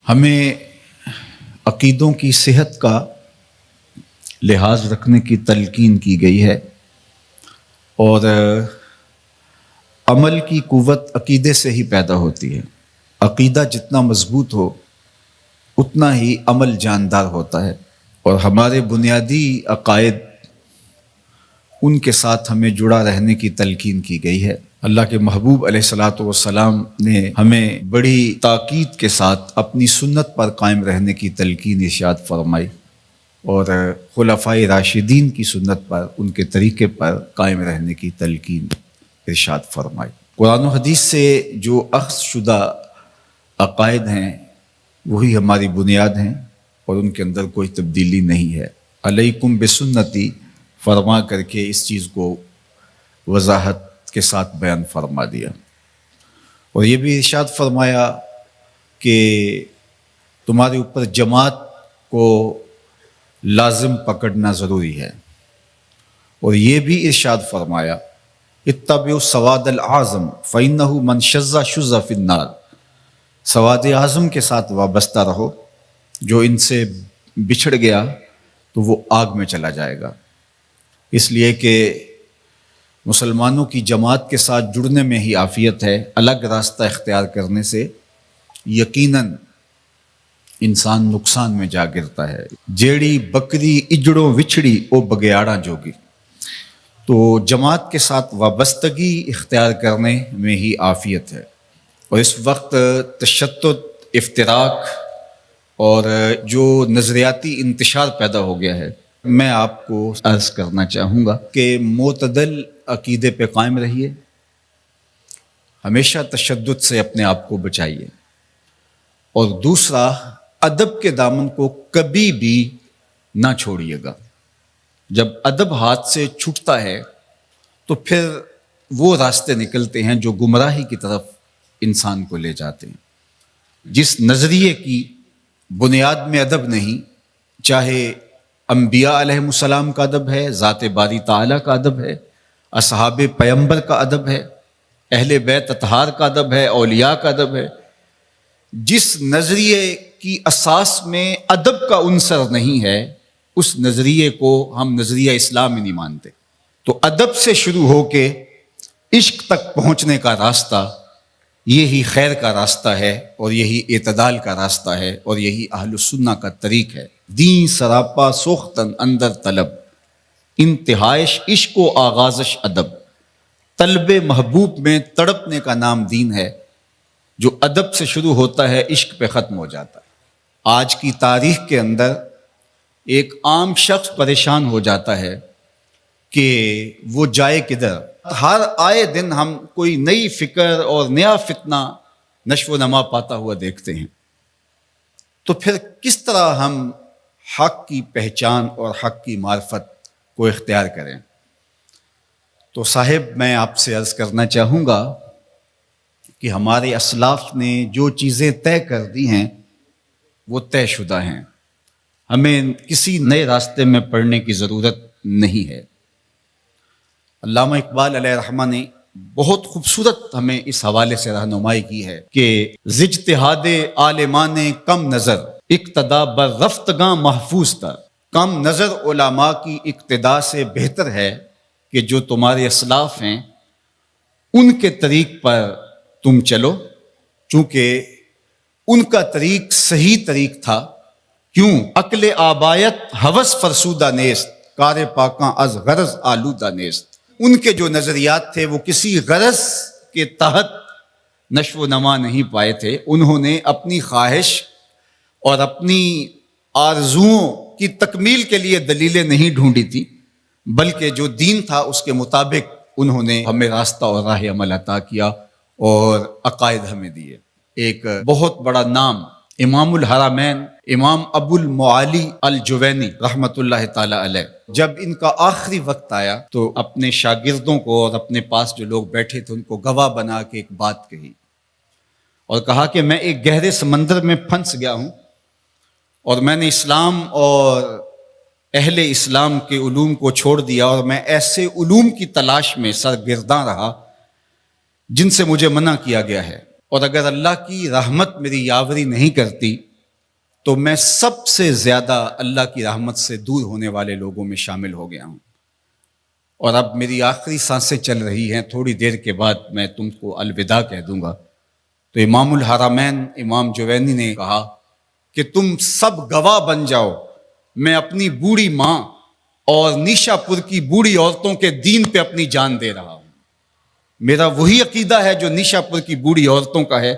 ہمیں عقیدوں کی صحت کا لحاظ رکھنے کی تلقین کی گئی ہے اور عمل کی قوت عقیدے سے ہی پیدا ہوتی ہے۔ عقیدہ جتنا مضبوط ہو اتنا ہی عمل جاندار ہوتا ہے، اور ہمارے بنیادی عقائد ان کے ساتھ ہمیں جڑا رہنے کی تلقین کی گئی ہے۔ اللہ کے محبوب علیہ الصلاۃ والسلام نے ہمیں بڑی تاکید کے ساتھ اپنی سنت پر قائم رہنے کی تلقین ارشاد فرمائی، اور خلفائے راشدین کی سنت پر، ان کے طریقے پر قائم رہنے کی تلقین ارشاد فرمائی۔ قرآن و حدیث سے جو اخذ شدہ عقائد ہیں وہی ہماری بنیاد ہیں، اور ان کے اندر کوئی تبدیلی نہیں ہے۔ علیکم بسنتی فرما کر کے اس چیز کو وضاحت کے ساتھ بیان فرما دیا، اور یہ بھی ارشاد فرمایا کہ تمہارے اوپر جماعت کو لازم پکڑنا ضروری ہے، اور یہ بھی ارشاد فرمایا اتبعوا السواد الاعظم فإنه من شذ شذ فی النار، سواد اعظم کے ساتھ وابستہ رہو، جو ان سے بچھڑ گیا تو وہ آگ میں چلا جائے گا۔ اس لیے کہ مسلمانوں کی جماعت کے ساتھ جڑنے میں ہی عافیت ہے، الگ راستہ اختیار کرنے سے یقیناً انسان نقصان میں جا گرتا ہے۔ جیڑی بکری اجڑوں وچھڑی او بگیاڑاں جوگی، تو جماعت کے ساتھ وابستگی اختیار کرنے میں ہی عافیت ہے۔ اور اس وقت تشدد، افتراق اور جو نظریاتی انتشار پیدا ہو گیا ہے، میں آپ کو عرض کرنا چاہوں گا کہ معتدل عقیدے پہ قائم رہیے، ہمیشہ تشدد سے اپنے آپ کو بچائیے، اور دوسرا ادب کے دامن کو کبھی بھی نہ چھوڑیے گا۔ جب ادب ہاتھ سے چھوٹتا ہے تو پھر وہ راستے نکلتے ہیں جو گمراہی کی طرف انسان کو لے جاتے ہیں۔ جس نظریے کی بنیاد میں ادب نہیں، چاہے انبیاء علیہ السلام کا ادب ہے، ذات باری تعالیٰ کا ادب ہے، اصحاب پیمبر کا ادب ہے، اہل بیت اطہار کا ادب ہے، اولیاء کا ادب ہے، جس نظریے کی اساس میں ادب کا عنصر نہیں ہے اس نظریے کو ہم نظریہ اسلام ہی نہیں مانتے۔ تو ادب سے شروع ہو کے عشق تک پہنچنے کا راستہ یہی خیر کا راستہ ہے، اور یہی اعتدال کا راستہ ہے، اور یہی اہل السنہ کا طریق ہے۔ دین سراپا سوختن اندر طلب، انتہائش عشق و آغازش ادب، طلب محبوب میں تڑپنے کا نام دین ہے۔ جو ادب سے شروع ہوتا ہے عشق پہ ختم ہو جاتا ہے۔ آج کی تاریخ کے اندر ایک عام شخص پریشان ہو جاتا ہے کہ وہ جائے کدھر۔ ہر آئے دن ہم کوئی نئی فکر اور نیا فتنہ نشو و نما پاتا ہوا دیکھتے ہیں، تو پھر کس طرح ہم حق کی پہچان اور حق کی معرفت کو اختیار کریں؟ تو صاحب، میں آپ سے عرض کرنا چاہوں گا کہ ہمارے اسلاف نے جو چیزیں طے کر دی ہیں وہ طے شدہ ہیں، ہمیں کسی نئے راستے میں پڑنے کی ضرورت نہیں ہے۔ علامہ اقبال علیہ رحمہ نے بہت خوبصورت ہمیں اس حوالے سے رہنمائی کی ہے کہ اجتہاد عالمان کم نظر اقتدا بر رفتگاں محفوظ تر، کم نظر علماء کی اقتدا سے بہتر ہے کہ جو تمہارے اسلاف ہیں ان کے طریق پر تم چلو، چونکہ ان کا طریق صحیح طریق تھا۔ کیوں؟ عقل آبایت ہوس فرسودہ نیست، کار پاکاں از غرض آلودہ نیست۔ ان کے جو نظریات تھے وہ کسی غرض کے تحت نشو و نما نہیں پائے تھے، انہوں نے اپنی خواہش اور اپنی آرزوؤں کی تکمیل کے لیے دلیلیں نہیں ڈھونڈی تھی، بلکہ جو دین تھا اس کے مطابق انہوں نے ہمیں راستہ اور راہ عمل عطا کیا اور عقائد ہمیں دیے۔ ایک بہت بڑا نام امام الحرمین امام ابو المعالی الجوینی رحمۃ اللہ تعالی علیہ، جب ان کا آخری وقت آیا تو اپنے شاگردوں کو اور اپنے پاس جو لوگ بیٹھے تھے ان کو گواہ بنا کے ایک بات کہی، اور کہا کہ میں ایک گہرے سمندر میں پھنس گیا ہوں، اور میں نے اسلام اور اہل اسلام کے علوم کو چھوڑ دیا، اور میں ایسے علوم کی تلاش میں سرگرداں رہا جن سے مجھے منع کیا گیا ہے، اور اگر اللہ کی رحمت میری یاوری نہیں کرتی تو میں سب سے زیادہ اللہ کی رحمت سے دور ہونے والے لوگوں میں شامل ہو گیا ہوں، اور اب میری آخری سانسیں چل رہی ہیں، تھوڑی دیر کے بعد میں تم کو الوداع کہہ دوں گا۔ تو امام الحرمین امام جوینی نے کہا کہ تم سب گواہ بن جاؤ، میں اپنی بوڑھی ماں اور نیشا پور کی بوڑھی عورتوں کے دین پہ اپنی جان دے رہا ہوں۔ میرا وہی عقیدہ ہے جو نیشا پور کی بوڑھی عورتوں کا ہے،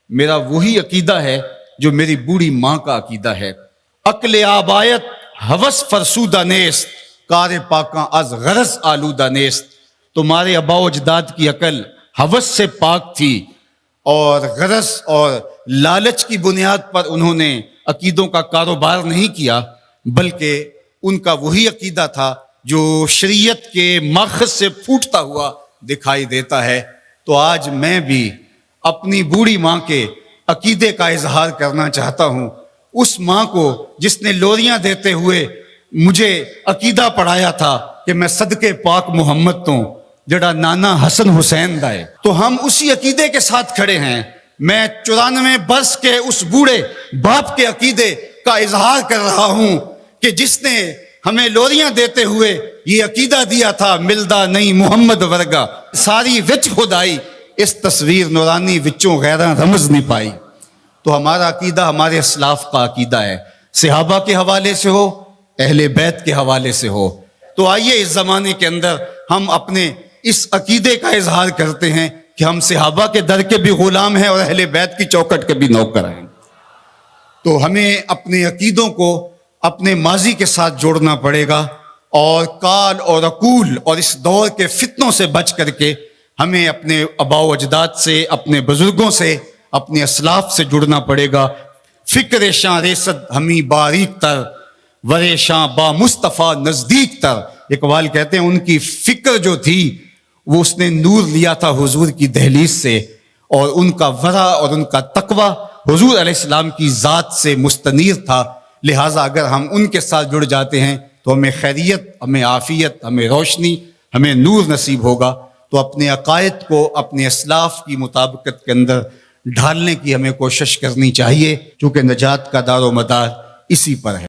میرا وہی عقیدہ ہے جو میری بوڑھی ماں کا عقیدہ ہے۔ عقل آبایت ہوس فرسودہ نیست، کار پاکاں از غرض آلودہ نیست۔ تمہارے آباء و اجداد کی عقل ہوس سے پاک تھی، اور غرض اور لالچ کی بنیاد پر انہوں نے عقیدوں کا کاروبار نہیں کیا، بلکہ ان کا وہی عقیدہ تھا جو شریعت کے ماخذ سے پھوٹتا ہوا دکھائی دیتا ہے۔ تو آج میں بھی اپنی بوڑھی ماں کے عقیدے کا اظہار کرنا چاہتا ہوں، اس ماں کو جس نے لوریاں دیتے ہوئے مجھے عقیدہ پڑھایا تھا کہ میں صدقے پاک محمد تو جڑا نانا حسن حسین دائے، تو ہم اسی عقیدے کے ساتھ کھڑے ہیں۔ میں 94 برس کے اس بوڑھے باپ کے عقیدے کا اظہار کر رہا ہوں کہ جس نے ہمیں لوریاں دیتے ہوئے یہ عقیدہ دیا تھا، ملدا نہیں محمد ورگا ساری وچ خدائی، اس تصویر نورانی وچوں غیراں رمز نہیں پائی۔ تو ہمارا عقیدہ ہمارے اسلاف کا عقیدہ ہے، صحابہ کے حوالے سے ہو، اہل بیت کے حوالے سے ہو۔ تو آئیے اس زمانے کے اندر ہم اپنے اس عقیدے کا اظہار کرتے ہیں کہ ہم صحابہ کے در کے بھی غلام ہیں اور اہل بیت کی چوکٹ کے بھی نوکر ہیں۔ تو ہمیں اپنے عقیدوں کو اپنے ماضی کے ساتھ جوڑنا پڑے گا، اور کال اور عقول اور اس دور کے فتنوں سے بچ کر کے ہمیں اپنے آباء و اجداد سے، اپنے بزرگوں سے، اپنے اسلاف سے جڑنا پڑے گا۔ فکر شاں ریسد ہمیں باریک تر، ورے شاں با مصطفیٰ نزدیک تر۔ اقبال کہتے ہیں ان کی فکر جو تھی وہ اس نے نور لیا تھا حضور کی دہلیز سے، اور ان کا ورع اور ان کا تقوی حضور علیہ السلام کی ذات سے مستنیر تھا۔ لہٰذا اگر ہم ان کے ساتھ جڑ جاتے ہیں تو ہمیں خیریت، ہمیں عافیت، ہمیں روشنی، ہمیں نور نصیب ہوگا۔ تو اپنے عقائد کو اپنے اسلاف کی مطابقت کے اندر ڈھالنے کی ہمیں کوشش کرنی چاہیے، چونکہ نجات کا دار و مدار اسی پر ہے۔